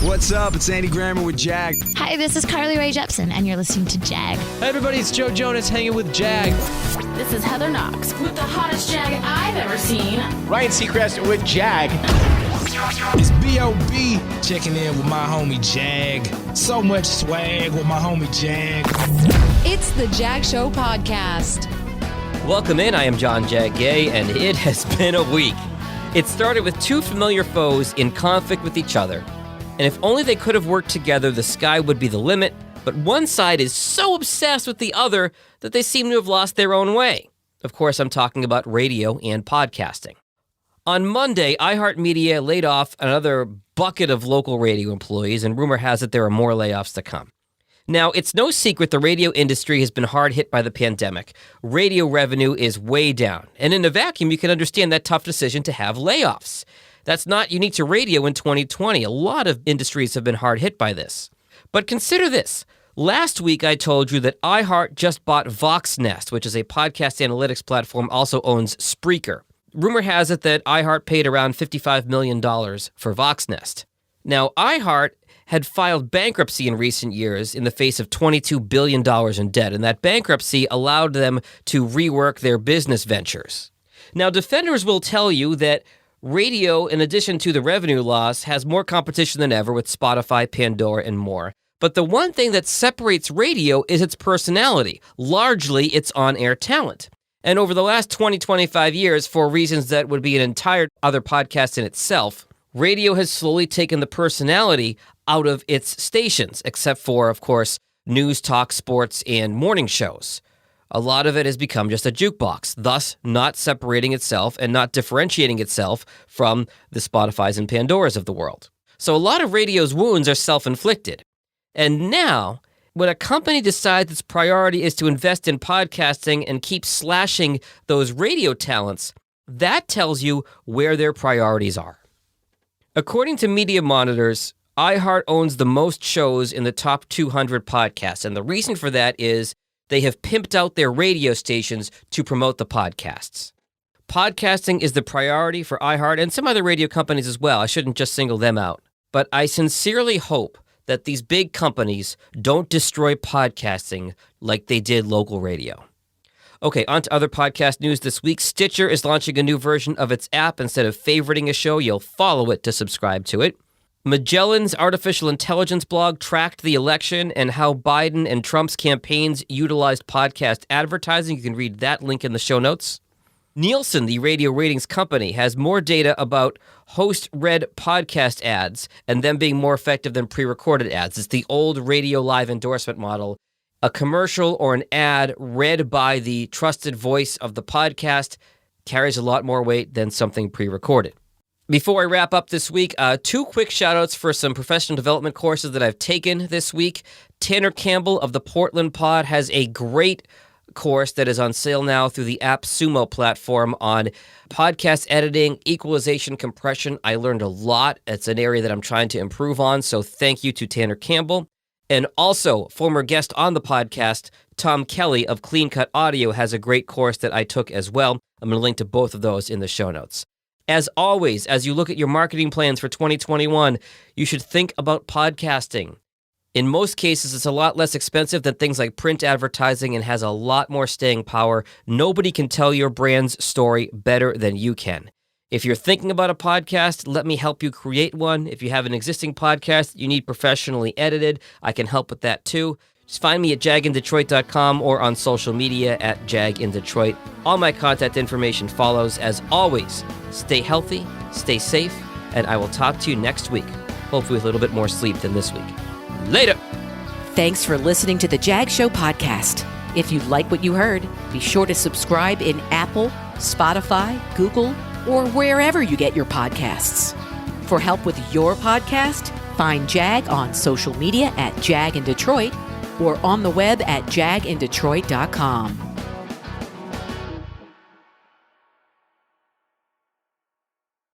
What's up? It's Andy Grammer with Jag. Hi, this is Carly Rae Jepsen, and you're listening to Jag. Hey everybody, it's Joe Jonas hanging with Jag. This is Heather Knox with the hottest Jag I've ever seen. Ryan Seacrest with Jag. It's B.O.B. checking in with my homie Jag. So much swag with my homie Jag. It's the Jag Show Podcast. Welcome in, I am John Jag Gay, and it has been a week. It started with two familiar foes in conflict with each other. And if only they could have worked together, the sky would be the limit. But one side is so obsessed with the other that they seem to have lost their own way. Of course, I'm talking about radio and podcasting. On Monday, iHeartMedia laid off another bucket of local radio employees, and rumor has it there are more layoffs to come. Now, it's no secret the radio industry has been hard hit by the pandemic. Radio revenue is way down. And in a vacuum, you can understand that tough decision to have layoffs. That's not unique to radio in 2020. A lot of industries have been hard hit by this. But consider this. Last week, I told you that iHeart just bought Voxnest, which is a podcast analytics platform, also owns Spreaker. Rumor has it that iHeart paid around $55 million for Voxnest. Now, iHeart had filed bankruptcy in recent years in the face of $22 billion in debt, and that bankruptcy allowed them to rework their business ventures. Now, defenders will tell you that radio, in addition to the revenue loss, has more competition than ever with Spotify, Pandora, and more. But the one thing that separates radio is its personality, largely its on-air talent. And over the last 20-25 years, for reasons that would be an entire other podcast in itself, radio has slowly taken the personality out of its stations, except for, of course, news, talk, sports, and morning shows. A lot of it has become just a jukebox, thus not separating itself and not differentiating itself from the Spotifys and Pandoras of the world. So a lot of radio's wounds are self-inflicted. And now, when a company decides its priority is to invest in podcasting and keep slashing those radio talents, that tells you where their priorities are. According to Media Monitors, iHeart owns the most shows in the top 200 podcasts, and the reason for that is they have pimped out their radio stations to promote the podcasts. Podcasting is the priority for iHeart and some other radio companies as well. I shouldn't just single them out. But I sincerely hope that these big companies don't destroy podcasting like they did local radio. Okay, on to other podcast news this week. Stitcher is launching a new version of its app. Instead of favoriting a show, you'll follow it to subscribe to it. Magellan's artificial intelligence blog tracked the election and how Biden and Trump's campaigns utilized podcast advertising. You can read that link in the show notes. Nielsen, the radio ratings company, has more data about host-read podcast ads and them being more effective than pre-recorded ads. It's the old radio live endorsement model. A commercial or an ad read by the trusted voice of the podcast carries a lot more weight than something pre-recorded. Before I wrap up this week, two quick shout-outs for some professional development courses that I've taken this week. Tanner Campbell of the Portland Pod has a great course that is on sale now through the AppSumo platform on podcast editing, equalization, compression. I learned a lot. It's an area that I'm trying to improve on, so thank you to Tanner Campbell. And also, former guest on the podcast, Tom Kelly of Clean Cut Audio has a great course that I took as well. I'm going to link to both of those in the show notes. As always, as you look at your marketing plans for 2021, you should think about podcasting. In most cases, it's a lot less expensive than things like print advertising and has a lot more staying power. Nobody can tell your brand's story better than you can. If you're thinking about a podcast, let me help you create one. If you have an existing podcast you need professionally edited, I can help with that too. Just find me at jagindetroit.com or on social media at jagindetroit. All my contact information follows. As always, stay healthy, stay safe, and I will talk to you next week, hopefully with a little bit more sleep than this week. Later! Thanks for listening to the Jag Show Podcast. If you like what you heard, be sure to subscribe in Apple, Spotify, Google, or wherever you get your podcasts. For help with your podcast, find Jag on social media at Jag in Detroit or on the web at jagindetroit.com.